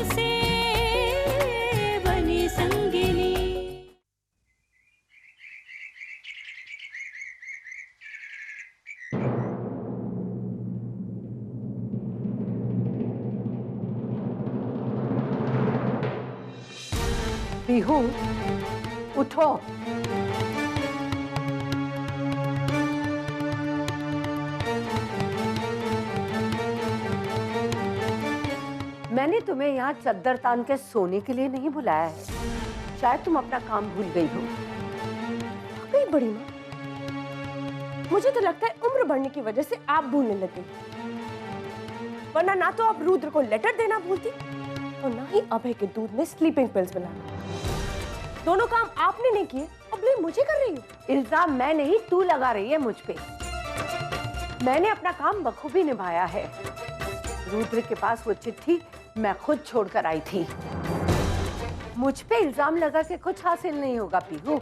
से बनी संगिनी। पीहू, उठो। मैंने तुम्हें यहाँ चद्दर तान के सोने के लिए नहीं बुलाया है। शायद तुम अपना काम भूल गई हो। कहीं बड़ी माँ, मुझे तो लगता है उम्र बढ़ने की वजह से आप भूलने लगे, वरना ना तो आप रुद्र को लेटर देना भूलती और ना ही अभय के दूध में स्लीपिंग पिल्स बनाना। दोनों काम आपने नहीं किए और ब्लेम मुझे कर रही हो। इल्जाम मैं नहीं, तू लगा रही है मुझ पे। मैंने अपना काम बखूबी निभाया है। रुद्र के पास वो चिट्ठी मैं खुद छोड़कर आई थी। मुझ पे इल्जाम लगा के कुछ हासिल नहीं होगा पीहू।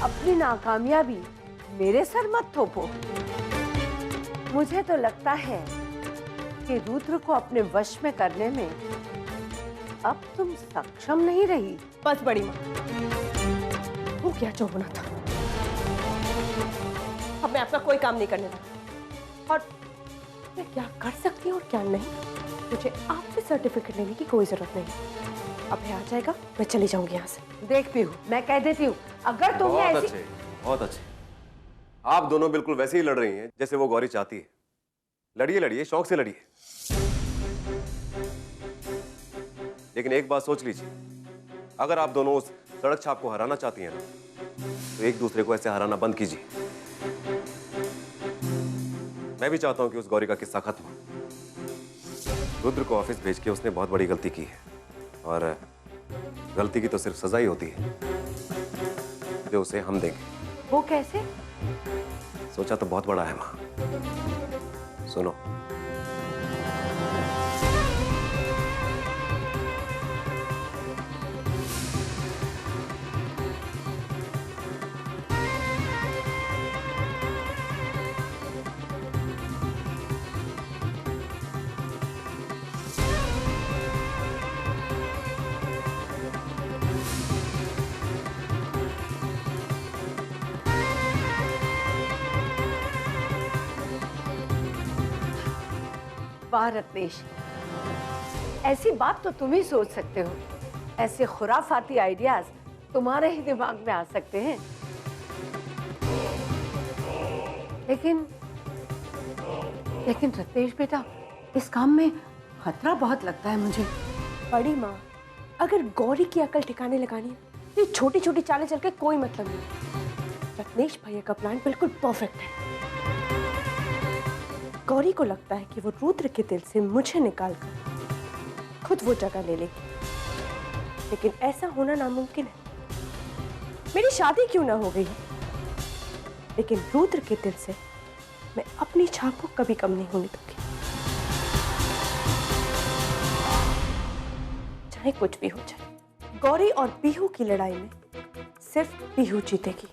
अपनी नाकामयाबी मेरे सर मत थोपो। मुझे तो लगता है कि रुद्र को अपने वश में करने में अब तुम सक्षम नहीं रही। बस बड़ी माँ, वो क्या जो होना था। अब मैं आपका कोई काम नहीं करने वाला, और मैं क्या कर सकती हूँ और क्या नहीं, मुझे आपसे सर्टिफिकेट लेने की कोई जरूरत नहीं। अब आ जाएगा, मैं चली जाऊंगी यहाँ से। देख पीहू, मैं कह देती हूँ, अगर तुम्हें बहुत ऐसी... अच्छे, बहुत अच्छे। आप दोनों बिल्कुल वैसे ही लड़ रही हैं जैसे वो गौरी चाहती है। लड़िए लड़िए, शौक से लड़िए। लेकिन एक बात सोच लीजिए, अगर आप दोनों उस सड़क छाप को हराना चाहती हैं ना, तो एक दूसरे को ऐसे हराना बंद कीजिए। मैं भी चाहता हूं कि उस गौरी का किस्सा खत्म हो। रुद्र को ऑफिस भेज के उसने बहुत बड़ी गलती की है, और गलती की तो सिर्फ सजा ही होती है जो उसे हम देंगे। वो कैसे? सोचा तो बहुत बड़ा है मां। सुनो, वाह रत्नेश, ऐसी बात तो तुम ही सोच सकते हो। ऐसे खुराफाती आइडियाज तुम्हारे ही दिमाग में आ सकते हैं। लेकिन रत्नेश बेटा, इस काम में खतरा बहुत लगता है मुझे। बड़ी माँ, अगर गौरी की अकल ठिकाने लगानी है तो ये छोटी छोटी चालें चल के कोई मतलब नहीं। रत्नेश भैया का प्लान बिल्कुल परफेक्ट है। गौरी को लगता है कि वो रुद्र के दिल से मुझे निकालकर खुद वो जगह ले लेगी, लेकिन ऐसा होना नामुमकिन है। मेरी शादी क्यों ना हो गई, लेकिन रुद्र के दिल से मैं अपनी छाप को कभी कम नहीं होने दूंगी। चाहे कुछ भी हो जाए, गौरी और पीहू की लड़ाई में सिर्फ पीहू जीतेगी।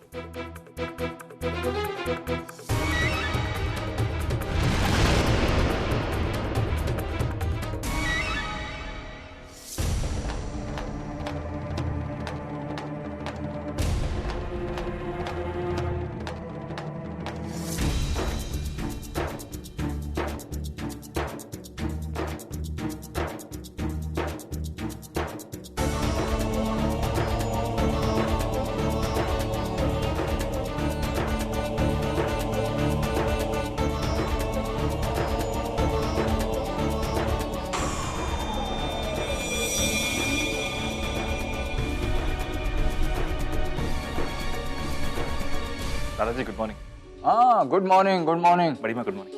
दादाजी गुड मॉर्निंग। हाँ गुड मॉर्निंग, गुड मॉर्निंग। बड़ी माँ गुड मॉर्निंग।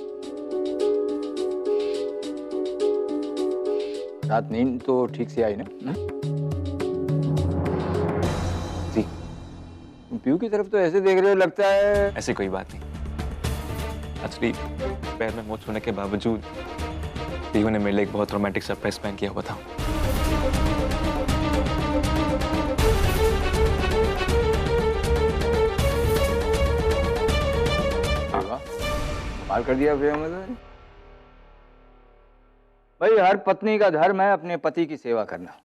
रात नींद तो ठीक से आई ना? जी। पीयू की तरफ तो ऐसे देख रहे हो, लगता है ऐसी कोई बात नहीं। एक्चुअली पैर में मोच होने के बावजूद पीयू ने मेरे लिए एक बहुत रोमांटिक सरप्राइज प्लान किया हुआ था। कमाल कर दिया भैया। भाई हर पत्नी का धर्म है अपने पति की सेवा करना।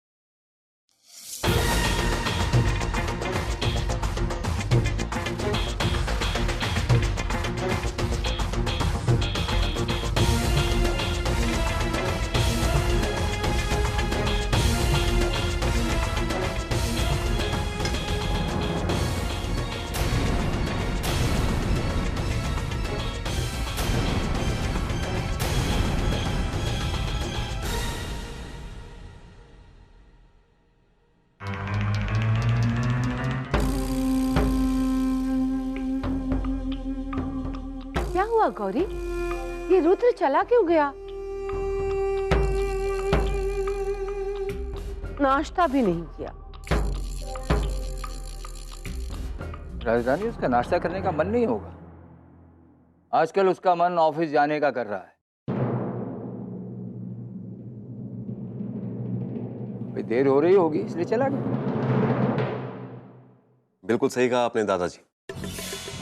क्या हुआ गौरी? ये रुद्र चला क्यों गया? नाश्ता भी नहीं किया। राजधानी, उसका नाश्ता करने का मन नहीं होगा। आजकल उसका मन ऑफिस जाने का कर रहा है। भाई देर हो रही होगी इसलिए चला गया। बिल्कुल सही कहा आपने दादाजी।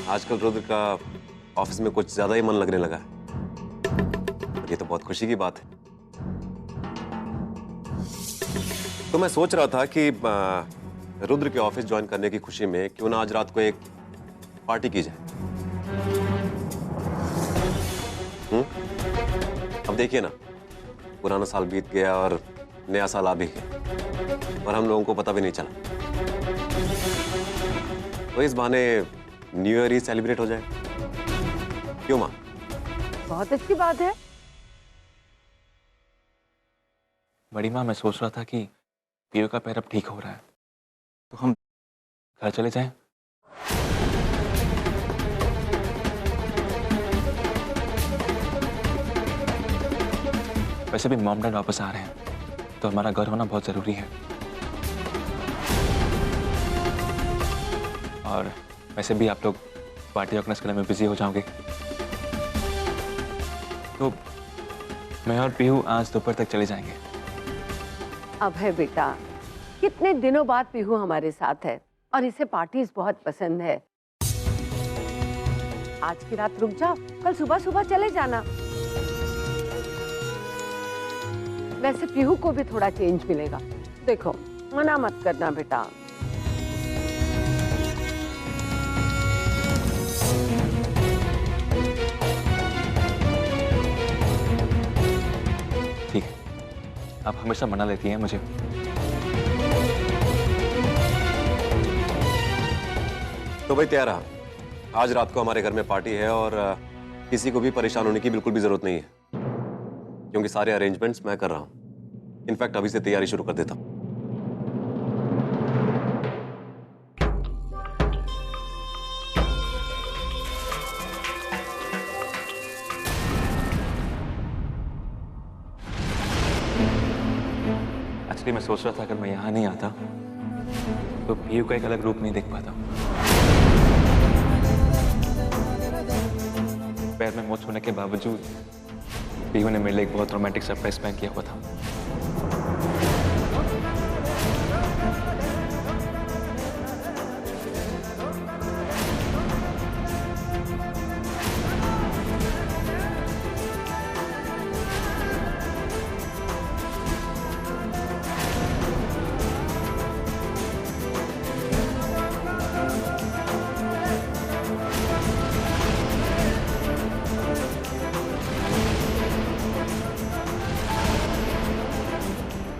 आजकल रुद्र का ऑफिस में कुछ ज्यादा ही मन लगने लगा है। ये तो बहुत खुशी की बात है। तो मैं सोच रहा था कि रुद्र के ऑफिस ज्वाइन करने की खुशी में क्यों ना आज रात को एक पार्टी की जाए। अब देखिए ना, पुराना साल बीत गया और नया साल आ भी गया और हम लोगों को पता भी नहीं चला। तो इस बहाने न्यू ईयर ही सेलिब्रेट हो जाए, क्यों मां? बहुत अच्छी बात है। बड़ी माँ, मैं सोच रहा था कि पीयू का पैर अब ठीक हो रहा है, तो हम घर चले जाएं। वैसे भी मॉम डैड वापस आ रहे हैं, तो हमारा घर होना बहुत जरूरी है। और वैसे भी आप लोग पार्टी ऑर्गेनाइज करने में बिजी हो जाओगे, तो मैं और पीयू आज दोपहर तक चले जाएंगे। अब है बेटा, कितने दिनों बाद पीहू हमारे साथ है और इसे पार्टीज बहुत पसंद है। आज की रात रुक जाओ, कल सुबह सुबह चले जाना। वैसे पीहू को भी थोड़ा चेंज मिलेगा। देखो, मना मत करना बेटा। ठीक है, आप हमेशा मना लेती हैं मुझे। तो भाई तैयार रहा, आज रात को हमारे घर में पार्टी है और किसी को भी परेशान होने की बिल्कुल भी जरूरत नहीं है, क्योंकि सारे अरेंजमेंट्स मैं कर रहा हूं। इनफैक्ट अभी से तैयारी शुरू कर देता हूं। एक्चुअली मैं सोच रहा था अगर मैं यहाँ नहीं आता तो पीयू का एक अलग रूप नहीं देख पाता। पैर में मोच होने के बावजूद पीयू ने मेरे लिए एक बहुत रोमांटिक सरप्राइज प्लान किया हुआ था।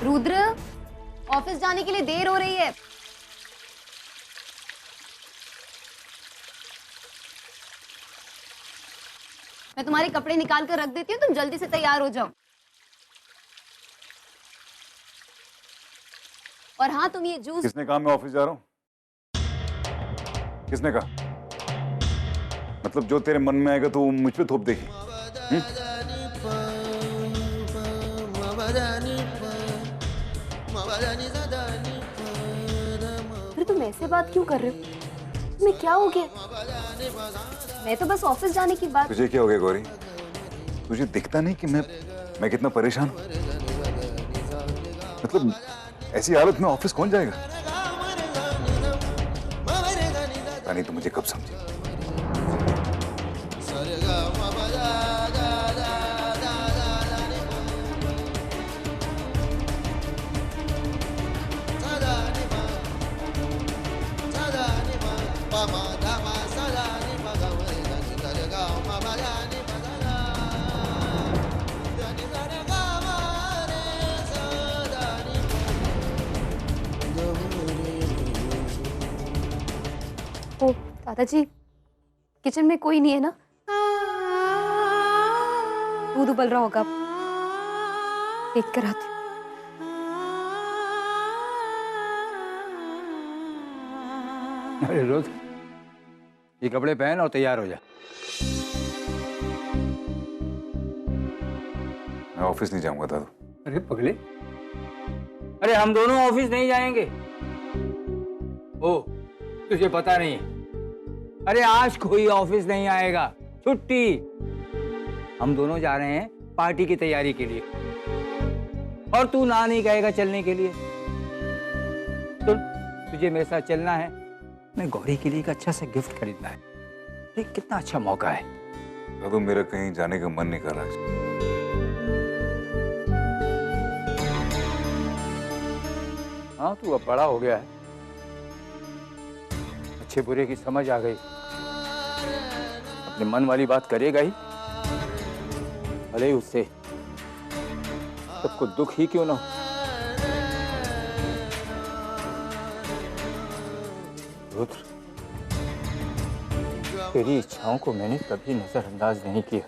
रुद्र, ऑफिस जाने के लिए देर हो रही है। मैं तुम्हारे कपड़े निकाल कर रख देती हूँ, तुम जल्दी से तैयार हो जाओ। और हाँ, तुम ये जूस। किसने कहा मैं ऑफिस जा रहा हूँ? किसने कहा? मतलब जो तेरे मन में आएगा तो वो मुझ पे थोप देगी? फिर तुम ऐसे बात क्यों कर रहे हो? तुम्हें क्या हो गया? मैं तो बस ऑफिस जाने की बात। तुझे क्या हो गया गौरी? तुझे दिखता नहीं कि मैं कितना परेशान हूँ? मतलब ऐसी हालत में ऑफिस कौन जाएगा? नहीं तो मुझे कब समझे? ओ दादाजी, किचन में कोई नहीं है ना? दूध उबल रहा होगा, देख कर आती हूँ। अरे रुद्र, ये कपड़े पहन और तैयार हो जा। मैं ऑफिस नहीं जाऊंगा दादू। अरे पगले, अरे हम दोनों ऑफिस नहीं जाएंगे। ओ, तुझे पता नहीं है? अरे आज कोई ऑफिस नहीं आएगा, छुट्टी। हम दोनों जा रहे हैं पार्टी की तैयारी के लिए, और तू ना नहीं कहेगा चलने के लिए। सुन, तुझे मेरे साथ चलना है। मैं गौरी के लिए एक अच्छा सा गिफ्ट खरीदना है। ये कितना अच्छा मौका है। दादू मेरा कहीं जाने का मन नहीं कर रहा। हाँ, तू अब बड़ा हो गया है, अच्छे बुरे की समझ आ गई। अपने मन वाली बात करेगा ही, भले ही उससे सबको दुख ही क्यों ना हो। रुद्र, तेरी इच्छाओं को मैंने कभी नजरअंदाज नहीं किया।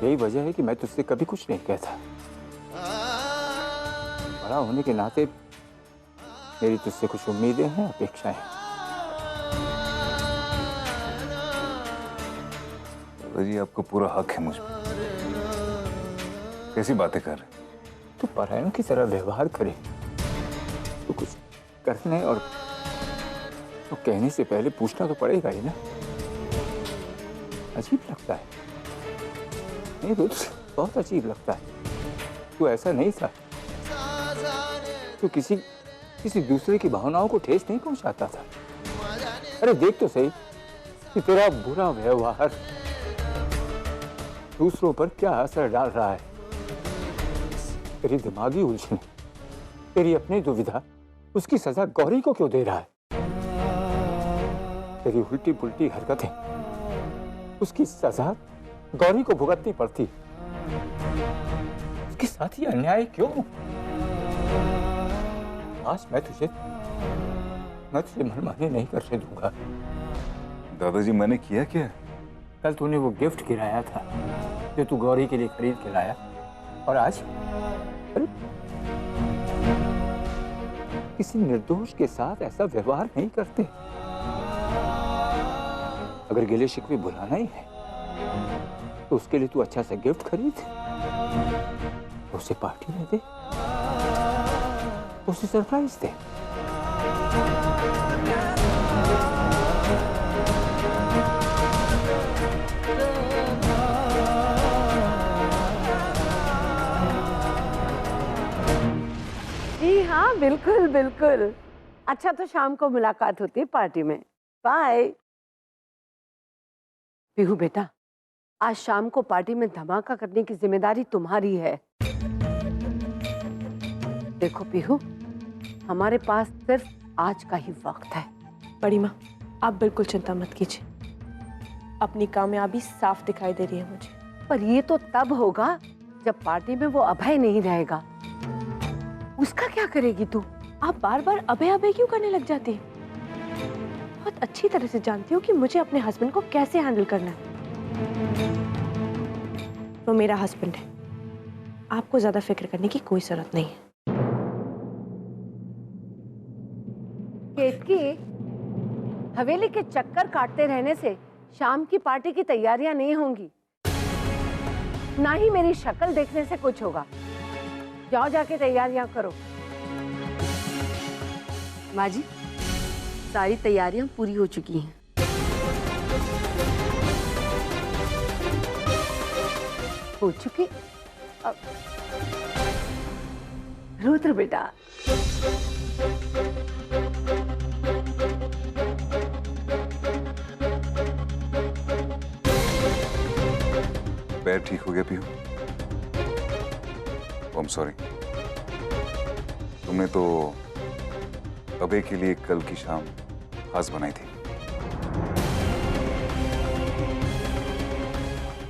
यही वजह है कि मैं तुझसे कभी कुछ नहीं कहता। बड़ा होने के नाते मेरी तुझसे कुछ उम्मीदें हैं, अपेक्षाएं हैं। दादाजी आपको पूरा हक है मुझ पर। कैसी बातें कर रहे? तू परायों की तरह व्यवहार करे तो कुछ करने और तो कहने से पहले पूछना तो पड़ेगा ही ना। अजीब लगता है। नहीं रुद्र, बहुत अजीब लगता है। तू ऐसा नहीं था। तू किसी दूसरे की भावनाओं को ठेस नहीं पहुंचाता था। अरे देख तो सही कि तेरा बुरा व्यवहार दूसरों पर क्या असर डाल रहा है। तेरी दिमागी उलझन, तेरी अपनी दुविधा उसकी सजा गौरी को क्यों दे रहा है? तेरी उल्टी पुल्टी हरकतें, उसकी सजा गौरी को भुगतनी पड़ती। उसके साथ ही अन्याय क्यों? आज मैं तुझे मनमानी नहीं करने दूंगा। दादाजी मैंने किया क्या? कल तूने वो गिफ्ट गिराया था जो तू गौरी के लिए खरीद के लाया, और आज अरे किसी निर्दोष के साथ ऐसा व्यवहार नहीं करते। अगर गिले शिकवे बुलाना ही है तो उसके लिए तू अच्छा सा गिफ्ट खरीद, उसे पार्टी में दे, उसे सरप्राइज दे। जी हाँ, बिल्कुल बिल्कुल। अच्छा, तो शाम को मुलाकात होती है पार्टी में। बाय। पीहू बेटा, आज शाम को पार्टी में धमाका करने की जिम्मेदारी तुम्हारी है। देखो पीहू, हमारे पास सिर्फ आज का ही वक्त है। बड़ी माँ, आप बिल्कुल चिंता मत कीजिए, अपनी कामयाबी साफ दिखाई दे रही है मुझे। पर ये तो तब होगा जब पार्टी में वो अभय नहीं रहेगा। उसका क्या करेगी तू? आप बार बार अभय अभय क्यों करने लग जाती हैं? बहुत अच्छी तरह से जानती हूँ कि मुझे अपने हस्बैंड को कैसे हैंडल करना है। वो मेरा हस्बैंड है, आपको ज्यादा फिक्र करने की कोई जरूरत नहीं है। केतकी, हवेली के चक्कर काटते रहने से शाम की पार्टी की तैयारियां नहीं होंगी, ना ही मेरी शक्ल देखने से कुछ होगा। जाओ जाके तैयारियां करो। माँ जी, सारी तैयारियां पूरी हो चुकी हैं। हो चुकी? रुद्र बेटा, पैर ठीक हो गया पीहू? I am sorry. तुमने तो अबे के लिए कल की शाम खास बनाई थी,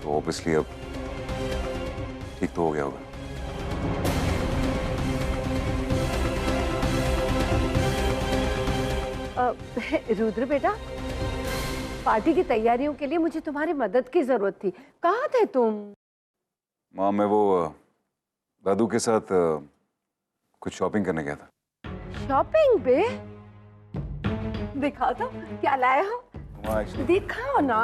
तो ऑब्वियसली अब ठीक तो हो गया होगा। रुद्र बेटा, पार्टी की तैयारियों के लिए मुझे तुम्हारी मदद की जरूरत थी। कहाँ थे तुम? माँ, मैं वो दादू के साथ कुछ शॉपिंग करने गया था। शॉपिंग पे? दिखाओ तो क्या लाए हो। वहाँ एक्चुअली दिखाओ ना।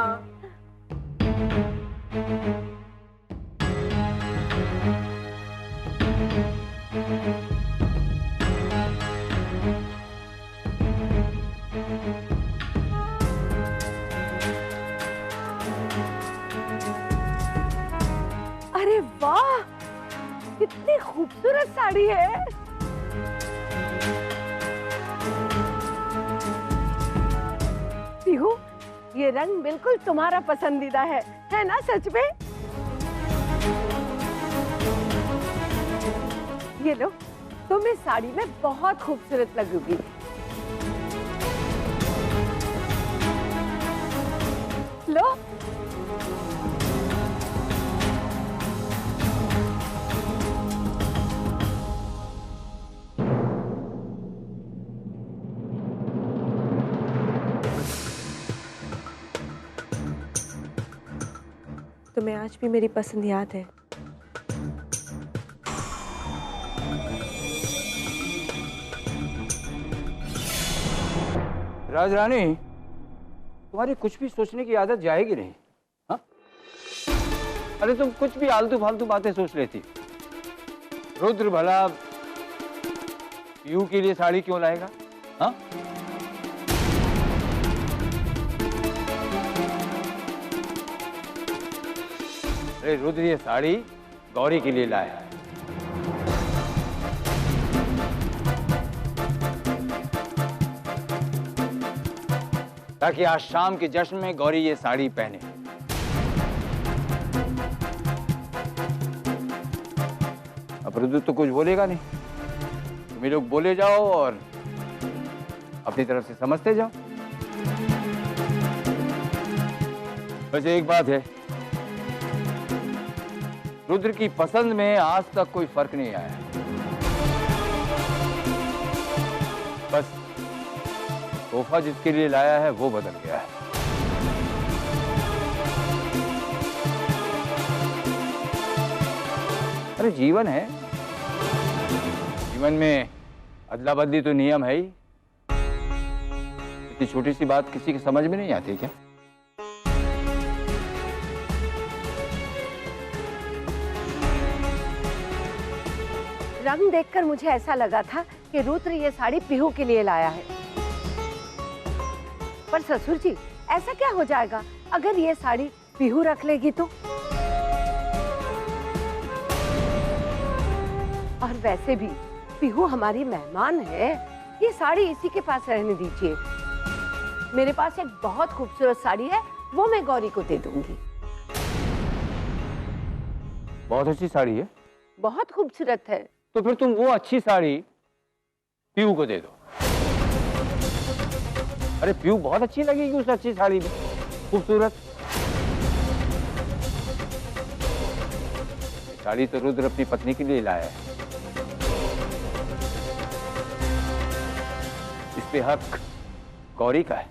अरे वाह, कितनी खूबसूरत साड़ी है। पीहू, ये रंग बिल्कुल तुम्हारा पसंदीदा है ना सच में? ये लो, तुम इस साड़ी में बहुत खूबसूरत लगोगी। लो। तुम्हें आज भी मेरी पसंद याद है? राजरानी, तुम्हारी कुछ भी सोचने की आदत जाएगी नहीं। हाँ? अरे तुम कुछ भी आलतू फालतू बातें सोच लेती। रुद्र भला पीयू के लिए साड़ी क्यों लाएगा? हाँ? अरे रुद्र ये साड़ी गौरी के लिए लाया है। ताकि आज शाम के जश्न में गौरी ये साड़ी पहने। अब रुद्र तो कुछ बोलेगा नहीं, तुम लोग बोले जाओ और अपनी तरफ से समझते जाओ। वैसे एक बात है, रुद्र की पसंद में आज तक कोई फर्क नहीं आया। बस तोहफा जिसके लिए लाया है वो बदल गया है। अरे जीवन है, जीवन में अदला बदली तो नियम है ही। इतनी छोटी सी बात किसी की समझ में नहीं आती क्या? रंग देखकर मुझे ऐसा लगा था कि रुद्र ये साड़ी पीहू के लिए लाया है। पर ससुर जी, ऐसा क्या हो जाएगा अगर ये साड़ी पीहू रख लेगी तो? और वैसे भी पीहू हमारी मेहमान है, ये साड़ी इसी के पास रहने दीजिए। मेरे पास एक बहुत खूबसूरत साड़ी है, वो मैं गौरी को दे दूंगी। बहुत अच्छी साड़ी है। बहुत खूबसूरत है। तो फिर तुम वो अच्छी साड़ी पीयू को दे दो। अरे पीयू बहुत अच्छी लगेगी उस अच्छी साड़ी में, खूबसूरत। साड़ी तो रुद्र अपनी पत्नी के लिए लाया है, इस पे हक गौरी का है।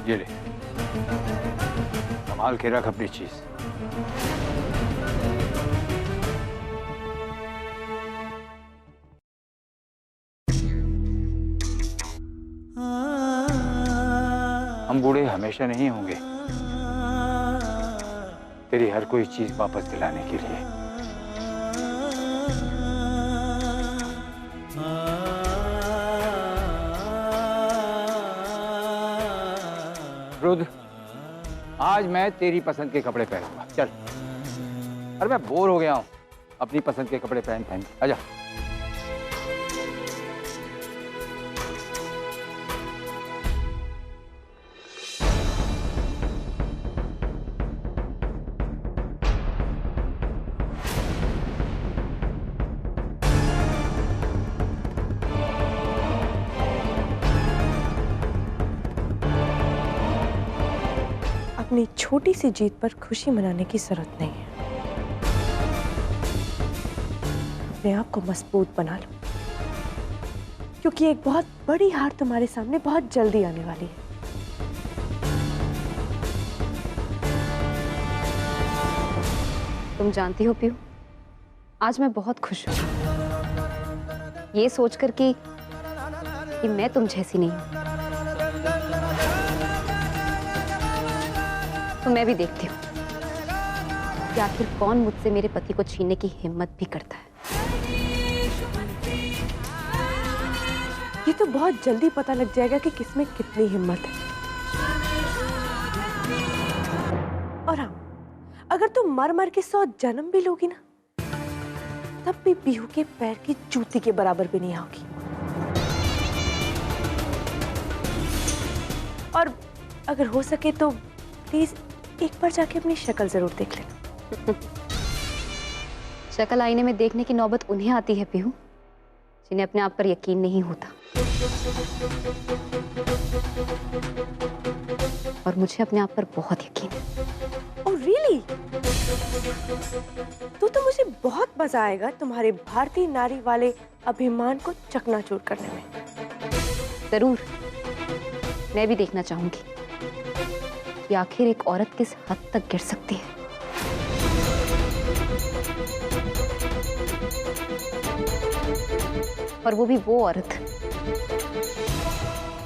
ये ले, संभाल के रख अपनी चीज। हम बूढ़े हमेशा नहीं होंगे तेरी हर कोई चीज वापस दिलाने के लिए। रुद्र, आज मैं तेरी पसंद के कपड़े पहनूंगा। चल। अरे मैं बोर हो गया हूं अपनी पसंद के कपड़े पहन पहन। आजा। अपनी छोटी सी जीत पर खुशी मनाने की जरूरत नहीं है। अपने आप को मजबूत बना लो, क्योंकि एक बहुत बड़ी हार तुम्हारे सामने बहुत जल्दी आने वाली है। तुम जानती हो पीहू, आज मैं बहुत खुश हूँ, ये सोचकर कि मैं तुम जैसी नहीं हूँ। तो मैं भी देखती हूँ कि आखिर कौन मुझसे मेरे पति को छीनने की हिम्मत भी करता है। ये तो बहुत जल्दी पता लग जाएगा कि किसमें कितनी हिम्मत है। और हाँ, अगर तुम मर मर के 100 जन्म भी लोगी ना, तब भी पीहू के पैर की जूती के बराबर भी नहीं आओगी। और अगर हो सके तो प्लीज एक बार जाके अपनी शक्ल जरूर देख लेना। शक्ल आईने में देखने की नौबत उन्हें आती है पीहू, जिन्हें अपने आप पर यकीन नहीं होता। और मुझे अपने आप पर बहुत यकीन है। Oh really? तो मुझे बहुत मजा आएगा तुम्हारे भारतीय नारी वाले अभिमान को चकनाचूर करने में। जरूर, मैं भी देखना चाहूंगी कि आखिर एक औरत किस हद तक गिर सकती है। और वो भी वो औरत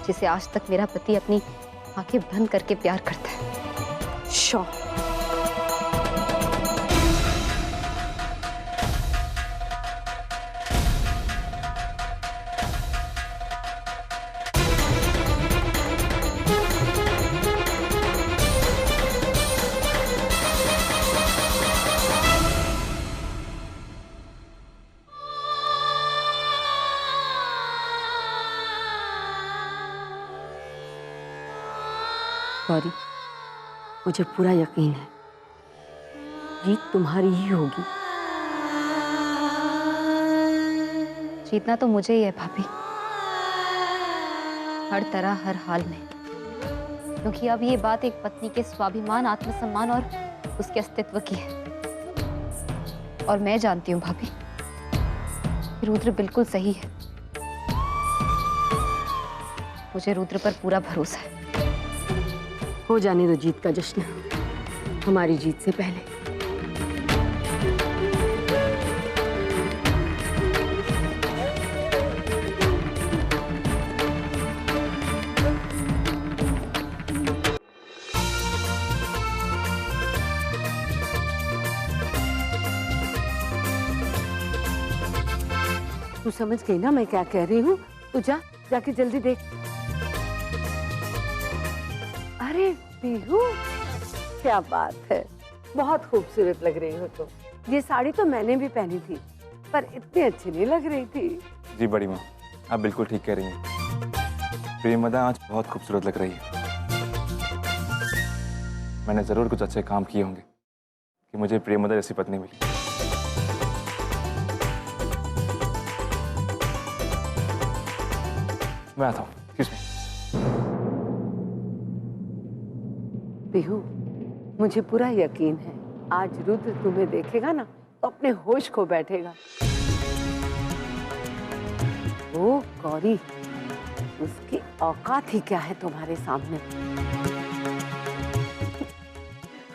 जिसे आज तक मेरा पति अपनी आंखें बंद करके प्यार करता है। शो गौरी, मुझे पूरा यकीन है जीत तुम्हारी ही होगी। जीतना तो मुझे ही है भाभी, हर तरह हर हाल में, क्योंकि अब ये बात एक पत्नी के स्वाभिमान, आत्मसम्मान और उसके अस्तित्व की है। और मैं जानती हूँ भाभी, रुद्र बिल्कुल सही है। मुझे रुद्र पर पूरा भरोसा है। हो जाने दो जीत का जश्न, हमारी जीत से पहले। तू समझ गई ना मैं क्या कह रही हूँ? तू जाके जल्दी देख। अरे पीहू, क्या बात है, बहुत खूबसूरत लग रही हो तुम। ये साड़ी तो मैंने भी पहनी थी, पर इतनी अच्छी नहीं लग रही थी। जी बड़ी माँ, आप बिल्कुल ठीक कह रही हैं। प्रियमदा आज बहुत खूबसूरत लग रही है। मैंने जरूर कुछ अच्छे काम किए होंगे कि मुझे प्रियमदा जैसी पत्नी मिली। मैं आता हूँ। पीहू, मुझे पूरा यकीन है आज रुद्र तुम्हें देखेगा ना तो अपने होश खो बैठेगा। ओ गौरी, उसकी औकात ही क्या है तुम्हारे सामने।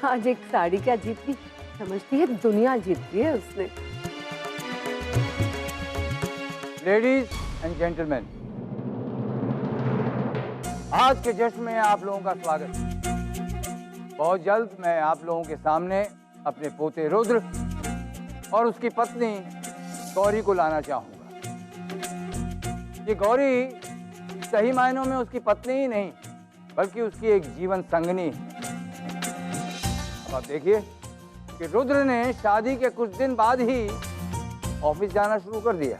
आज एक साड़ी क्या जीती, समझती है दुनिया जीती है उसने। लेडीज एंड जेंटलमैन, आज के जश्न में आप लोगों का स्वागत है। बहुत जल्द मैं आप लोगों के सामने अपने पोते रुद्र और उसकी पत्नी गौरी को लाना चाहूंगा। ये गौरी सही मायनों में उसकी पत्नी ही नहीं, बल्कि उसकी एक जीवन संगनी है। अब आप देखिए कि रुद्र ने शादी के कुछ दिन बाद ही ऑफिस जाना शुरू कर दिया।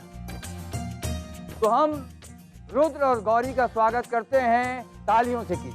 तो हम रुद्र और गौरी का स्वागत करते हैं तालियों से की।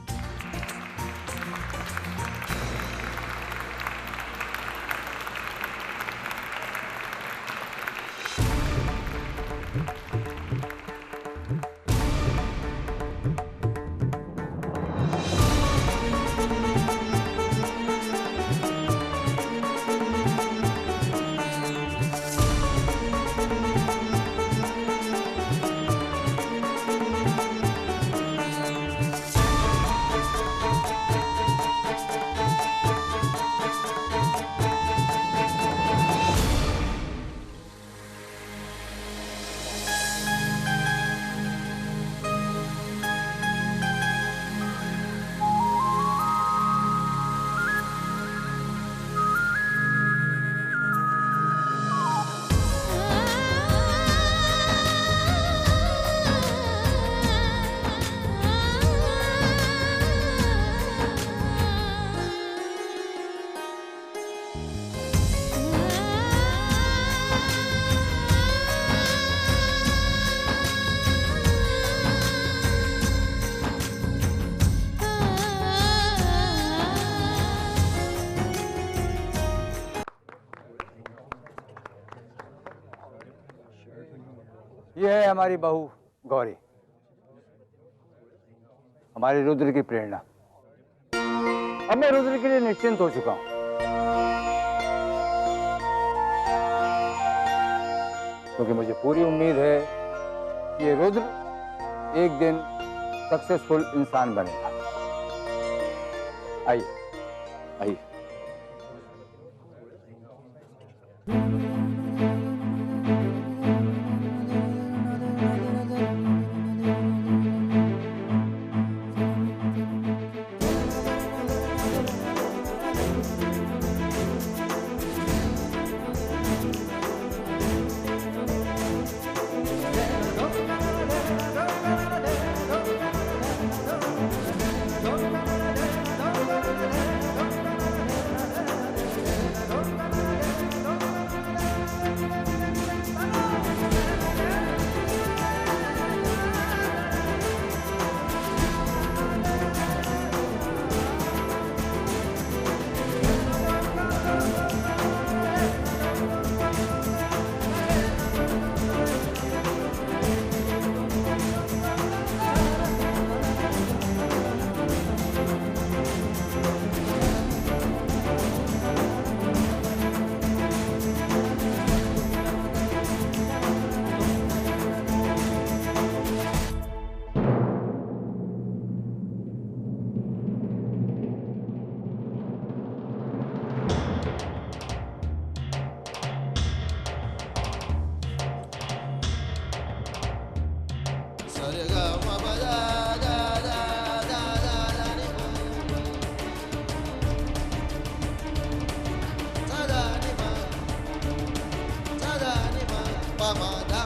ये है हमारी बहू गौरी, हमारे रुद्र की प्रेरणा। अब मैं रुद्र के लिए निश्चिंत हो चुका हूं, क्योंकि मुझे पूरी उम्मीद है कि ये रुद्र एक दिन सक्सेसफुल इंसान बनेगा। आइए आइए। Mama